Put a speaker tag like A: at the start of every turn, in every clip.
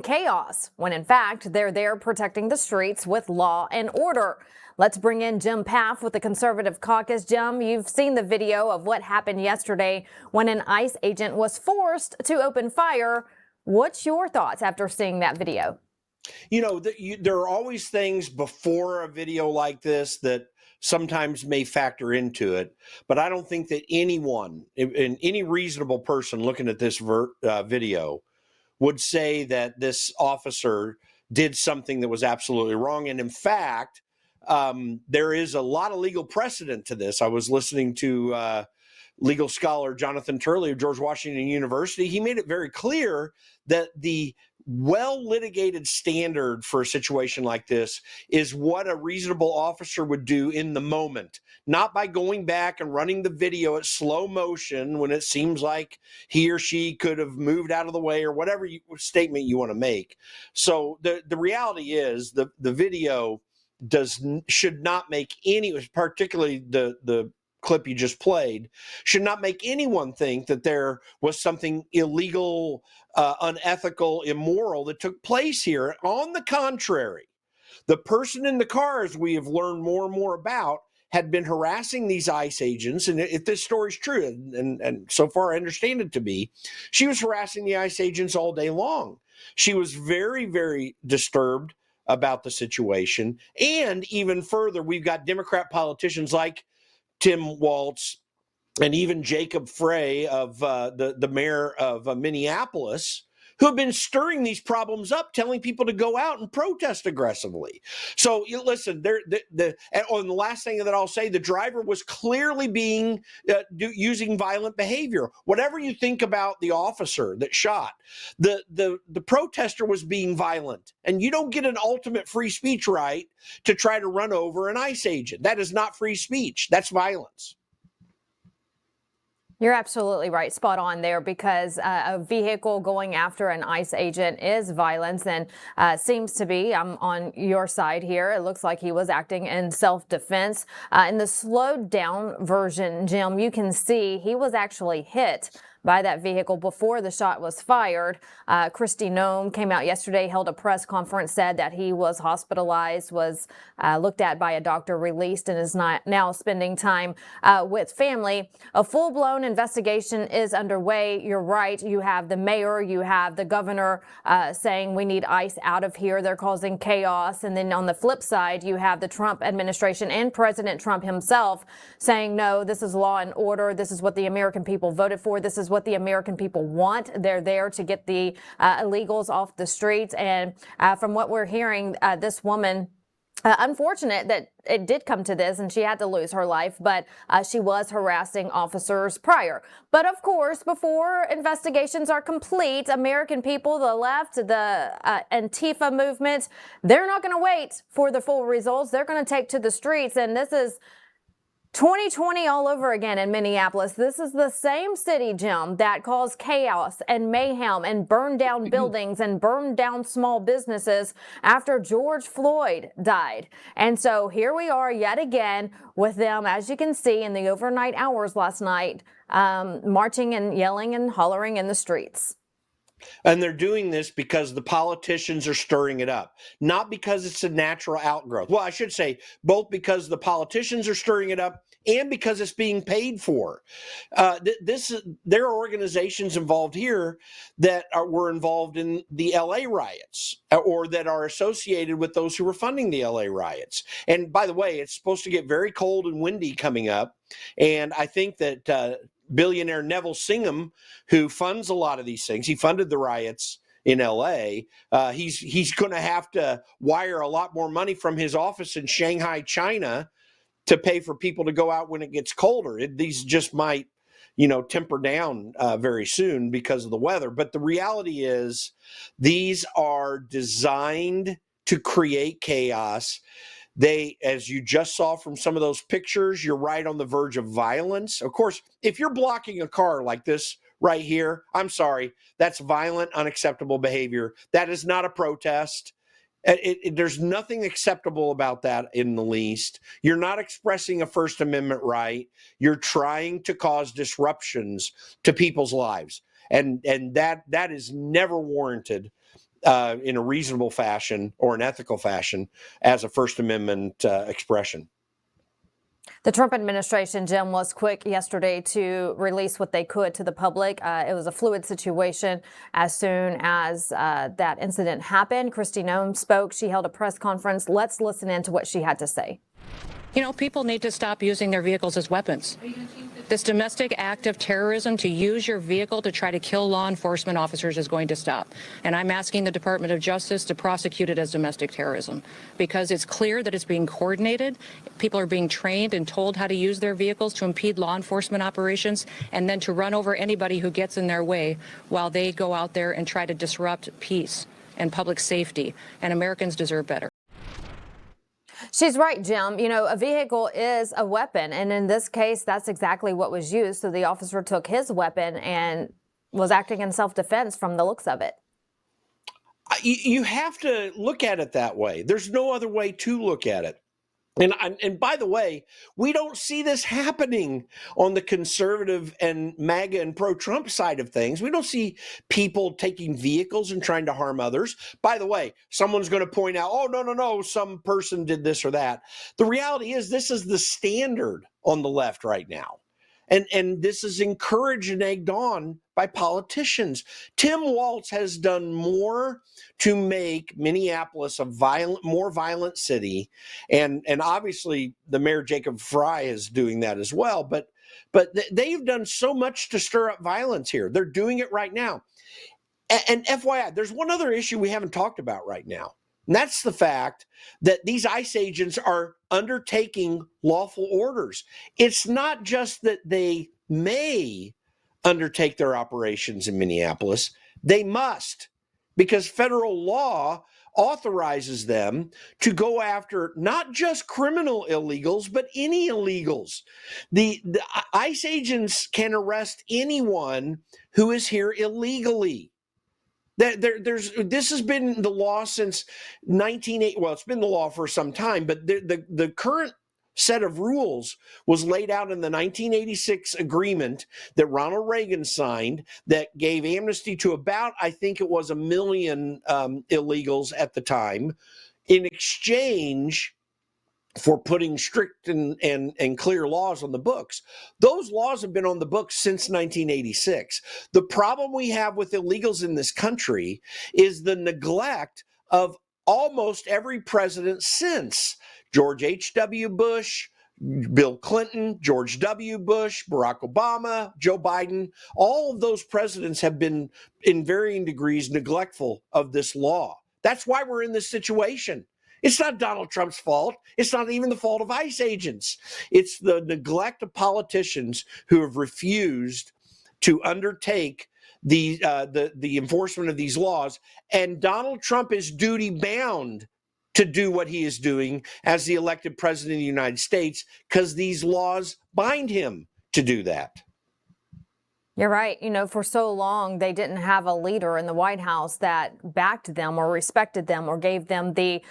A: chaos, when in fact they're there protecting the streets with law and order. Let's bring in Jim Pfaff with the Conservative Caucus. Jim, you've seen the video of what happened yesterday when an ICE agent was forced to open fire. What's your thoughts after seeing that video?
B: You know, there are always things before a video like this that sometimes may factor into it, but I don't think that anyone, and any reasonable person looking at this video would say that this officer did something that was absolutely wrong. And in fact, there is a lot of legal precedent to this. I was listening to legal scholar Jonathan Turley of George Washington University. He made it very clear that the well-litigated standard for a situation like this is what a reasonable officer would do in the moment, not by going back and running the video at slow motion when it seems like he or she could have moved out of the way or whatever statement you want to make. So the reality is the video should not make any, particularly the clip you just played, should not make anyone think that there was something illegal, unethical, immoral that took place here. On the contrary, the person in the car, as we have learned more and more about, had been harassing these ICE agents. And if this story's true, and so far I understand it to be, she was harassing the ICE agents all day long. She was very, very disturbed about the situation. And even further, we've got Democrat politicians like Tim Walz and even Jacob Frey of the mayor of Minneapolis, who have been stirring these problems up, telling people to go out and protest aggressively. So listen, and the last thing that I'll say, the driver was clearly being using violent behavior. Whatever you think about the officer that shot, the protester was being violent, and you don't get an ultimate free speech right to try to run over an ICE agent. That is not free speech. That's violence.
A: You're absolutely right. Spot on there, because a vehicle going after an ICE agent is violence, and seems to be. I'm on your side here. It looks like he was acting in self-defense. In the slowed down version, Jim, you can see he was actually hit by that vehicle before the shot was fired. Kristi Noem came out yesterday, held a press conference, said that he was hospitalized, was looked at by a doctor, released, and is not now spending time with family. A full-blown investigation is underway. You're right. You have the mayor, you have the governor saying we need ICE out of here. They're causing chaos. And then on the flip side, you have the Trump administration and President Trump himself saying, no, this is law and order. This is what the American people voted for. This is what the American people want. They're there to get the illegals off the streets. And from what we're hearing, this woman, unfortunate that it did come to this and she had to lose her life, but she was harassing officers prior. But of course, before investigations are complete, American people, the left, the Antifa movement, they're not going to wait for the full results. They're going to take to the streets. And this is 2020 all over again in Minneapolis. This is the same city, Jim, that caused chaos and mayhem and burned down buildings and burned down small businesses after George Floyd died. And so here we are yet again with them, as you can see in the overnight hours last night, marching and yelling and hollering in the streets.
B: And they're doing this because the politicians are stirring it up, not because it's a natural outgrowth. Well, I should say both because the politicians are stirring it up and because it's being paid for. There are organizations involved here that were involved in the LA riots, or that are associated with those who were funding the LA riots. And by the way, it's supposed to get very cold and windy coming up. And I think that billionaire Neville Singham, who funds a lot of these things, he funded the riots in LA. He's going to have to wire a lot more money from his office in Shanghai, China, to pay for people to go out when it gets colder. These just might, temper down very soon because of the weather. But the reality is, these are designed to create chaos. They, as you just saw from some of those pictures, you're right on the verge of violence. Of course, if you're blocking a car like this right here, I'm sorry, that's violent, unacceptable behavior. That is not a protest. There's nothing acceptable about that in the least. You're not expressing a First Amendment right. You're trying to cause disruptions to people's lives. And that is never warranted in a reasonable fashion or an ethical fashion as a First Amendment expression.
A: The Trump administration, Jim, was quick yesterday to release what they could to the public. It was a fluid situation as soon as that incident happened. Kristi Noem spoke. She held a press conference. Let's listen in to what she had to say.
C: You know, people need to stop using their vehicles as weapons. This domestic act of terrorism to use your vehicle to try to kill law enforcement officers is going to stop. And I'm asking the Department of Justice to prosecute it as domestic terrorism because it's clear that it's being coordinated. People are being trained and told how to use their vehicles to impede law enforcement operations and then to run over anybody who gets in their way while they go out there and try to disrupt peace and public safety. And Americans deserve better.
A: She's right, Jim. You know, a vehicle is a weapon. And in this case, that's exactly what was used. So the officer took his weapon and was acting in self-defense from the looks of it.
B: You have to look at it that way. There's no other way to look at it. And by the way, we don't see this happening on the conservative and MAGA and pro-Trump side of things. We don't see people taking vehicles and trying to harm others. By the way, someone's going to point out, oh, no, some person did this or that. The reality is this is the standard on the left right now. And this is encouraged and egged on by politicians. Tim Walz has done more to make Minneapolis a more violent city, and obviously the mayor Jacob Frey is doing that as well. But they've done so much to stir up violence here. They're doing it right now. And FYI, there's one other issue we haven't talked about right now. And that's the fact that these ICE agents are undertaking lawful orders. It's not just that they may undertake their operations in Minneapolis. They must, because federal law authorizes them to go after not just criminal illegals, but any illegals. The ICE agents can arrest anyone who is here illegally. This has been the law since 1980. Well, it's been the law for some time, but the current set of rules was laid out in the 1986 agreement that Ronald Reagan signed that gave amnesty to about, I think it was 1 million illegals at the time, in exchange for putting strict and clear laws on the books. Those laws have been on the books since 1986. The problem we have with illegals in this country is the neglect of almost every president since George H.W. Bush, Bill Clinton, George W. Bush, Barack Obama, Joe Biden. All of those presidents have been, in varying degrees, neglectful of this law. That's why we're in this situation. It's not Donald Trump's fault. It's not even the fault of ICE agents. It's the neglect of politicians who have refused to undertake the enforcement of these laws. And Donald Trump is duty bound to do what he is doing as the elected president of the United States because these laws bind him to do that.
A: You're right. You know, for so long, they didn't have a leader in the White House that backed them or respected them or gave them the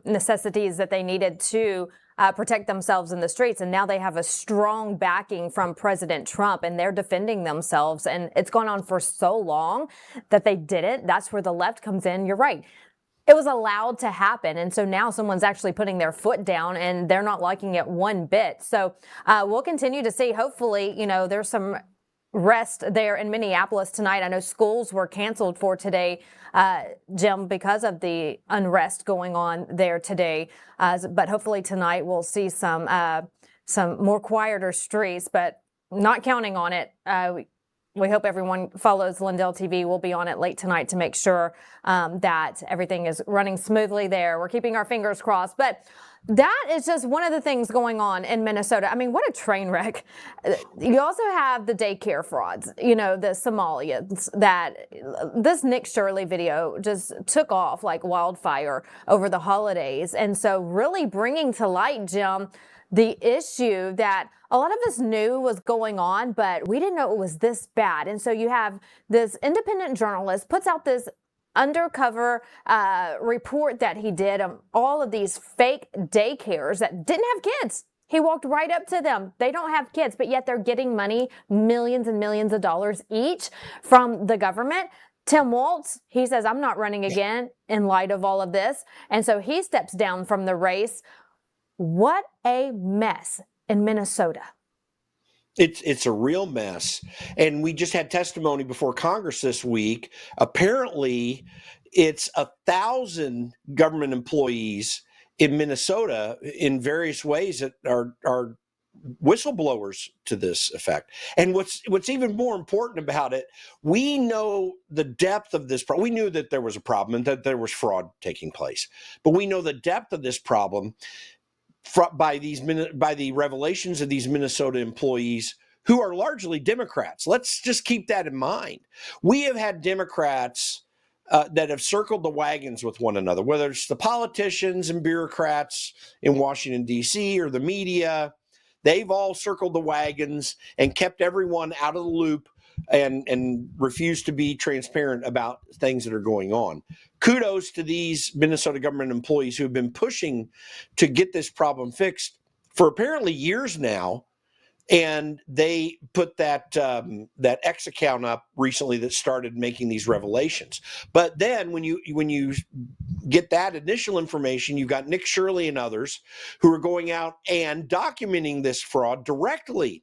A: necessities that they needed to protect themselves in the streets. And now they have a strong backing from President Trump and they're defending themselves. And it's gone on for so long that they didn't. That's where the left comes in. You're right. It was allowed to happen. And so now someone's actually putting their foot down and they're not liking it one bit. So we'll continue to see. Hopefully, you know, there's some rest there in Minneapolis tonight. I know schools were canceled for today, Jim, because of the unrest going on there today. But hopefully tonight we'll see some more quieter streets, but not counting on it. We hope everyone follows Lindell TV. We'll be on it late tonight to make sure that everything is running smoothly there. We're keeping our fingers crossed. But that is just one of the things going on in Minnesota. I mean, what a train wreck. You also have the daycare frauds, you know, the Somalians, that this Nick Shirley video just took off like wildfire over the holidays. And so really bringing to light, Jim, the issue that a lot of us knew was going on, but we didn't know it was this bad. And so you have this independent journalist puts out this undercover report that he did of all of these fake daycares that didn't have kids. He walked right up to them. They don't have kids, but yet they're getting money, millions and millions of dollars each from the government. Tim Walz, he says, I'm not running again in light of all of this. And so he steps down from the race. What a mess in Minnesota.
B: It's a real mess. And we just had testimony before Congress this week. Apparently, it's 1,000 government employees in Minnesota in various ways that are whistleblowers to this effect. And what's even more important about it, we know the depth of this problem. We knew that there was a problem and that there was fraud taking place, but we know the depth of this problem by the revelations of these Minnesota employees who are largely Democrats. Let's just keep that in mind. We have had Democrats that have circled the wagons with one another, whether it's the politicians and bureaucrats in Washington, D.C., or the media. They've all circled the wagons and kept everyone out of the loop and refused to be transparent about things that are going on. Kudos to these Minnesota government employees who have been pushing to get this problem fixed for apparently years now. And they put that X account up recently that started making these revelations. But then when you get that initial information, you've got Nick Shirley and others who are going out and documenting this fraud directly.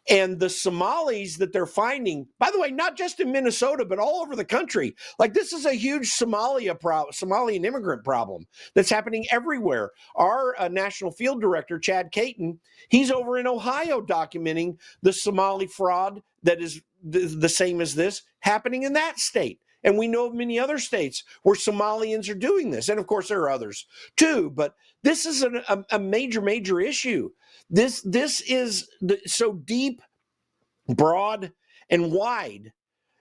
B: And the Somalis that they're finding, by the way, not just in Minnesota, but all over the country. Like, this is a huge Somalian immigrant problem that's happening everywhere. Our national field director, Chad Caton, he's over in Ohio documenting the Somali fraud that is the same as this happening in that state. And we know of many other states where Somalians are doing this. And of course, there are others too. But this is a major, major issue. This is so deep, broad, and wide.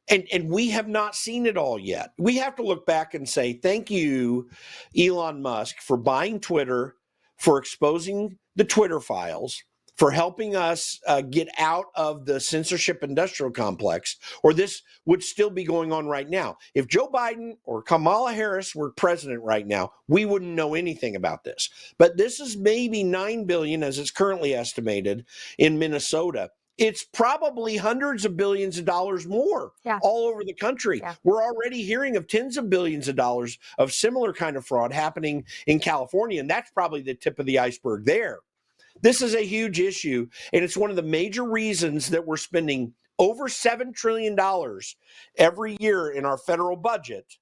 B: And we have not seen it all yet. We have to look back and say, thank you, Elon Musk, for buying Twitter, for exposing the Twitter files, for helping us get out of the censorship industrial complex, or this would still be going on right now. If Joe Biden or Kamala Harris were president right now, we wouldn't know anything about this. But this is maybe $9 billion, as it's currently estimated, in Minnesota. It's probably hundreds of billions of dollars more all over the country. Yeah. We're already hearing of tens of billions of dollars of similar kind of fraud happening in California, and that's probably the tip of the iceberg there. This is a huge issue, and it's one of the major reasons that we're spending over $7 trillion every year in our federal budget,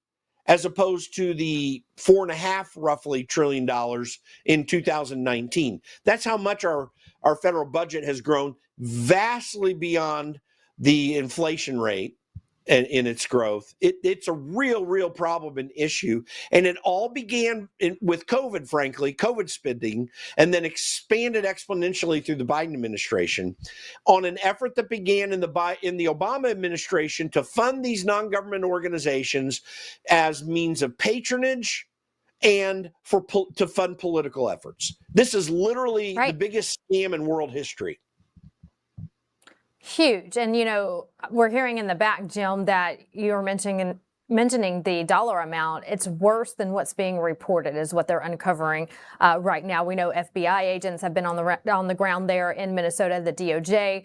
B: as opposed to the roughly $4.5 trillion in 2019. That's how much our federal budget has grown, vastly beyond the inflation rate and in its growth. It's a real problem and issue. And it all began with COVID, frankly, COVID spending, and then expanded exponentially through the Biden administration on an effort that began in the Obama administration to fund these non-government organizations as means of patronage and to fund political efforts. This is literally the biggest scam in world history.
A: Huge. And, you know, we're hearing in the back, Jim, that you're mentioning the dollar amount. It's worse than what's being reported is what they're uncovering right now. We know FBI agents have been on the ground there in Minnesota. The DOJ,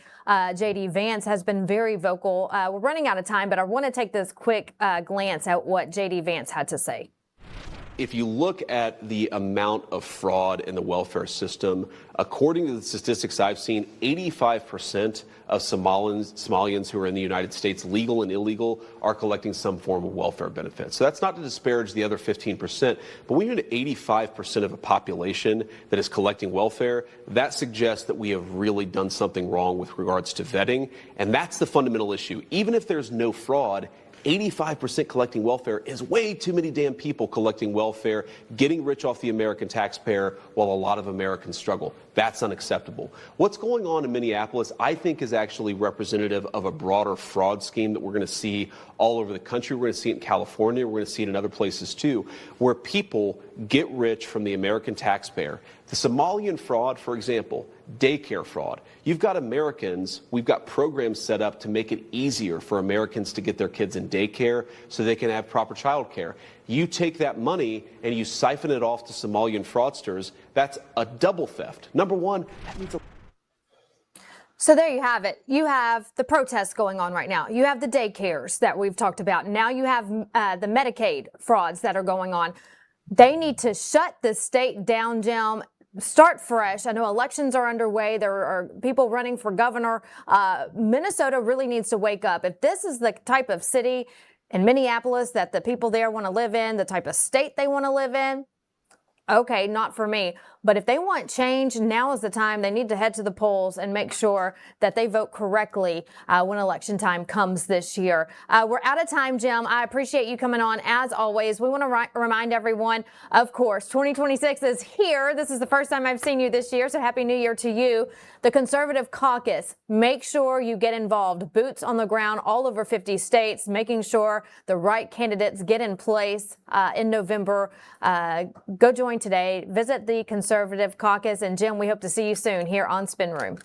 A: J.D. Vance has been very vocal. We're running out of time, but I want to take this quick glance at what J.D. Vance had to say.
D: If you look at the amount of fraud in the welfare system, according to the statistics I've seen, 85% of Somalians who are in the United States, legal and illegal, are collecting some form of welfare benefits. So that's not to disparage the other 15%, but when you're at 85% of a population that is collecting welfare, that suggests that we have really done something wrong with regards to vetting, and that's the fundamental issue. Even if there's no fraud, 85% collecting welfare is way too many damn people collecting welfare, getting rich off the American taxpayer while a lot of Americans struggle. That's unacceptable. What's going on in Minneapolis, I think, is actually representative of a broader fraud scheme that we're going to see all over the country. We're going to see it in California. We're going to see it in other places, too, where people get rich from the American taxpayer. The Somalian fraud, for example, daycare fraud. You've got Americans, we've got programs set up to make it easier for Americans to get their kids in daycare so they can have proper child care. You take that money and you siphon it off to Somalian fraudsters. That's a double theft. Number one, that means
A: So there you have it. You have the protests going on right now. You have the daycares that we've talked about. Now you have the Medicaid frauds that are going on. They need to shut the state down, Jim. Start fresh. I know elections are underway. There are people running for governor. Minnesota really needs to wake up. If this is the type of city in Minneapolis that the people there want to live in, the type of state they want to live in, okay, not for me. But if they want change, now is the time. They need to head to the polls and make sure that they vote correctly when election time comes this year. We're out of time, Jim. I appreciate you coming on. As always, we want to remind everyone, of course, 2026 is here. This is the first time I've seen you this year, so Happy New Year to you. The Conservative Caucus, make sure you get involved. Boots on the ground all over 50 states, making sure the right candidates get in place in November. Go join today. Visit the Conservative Caucus. And Jim, we hope to see you soon here on Spin Room.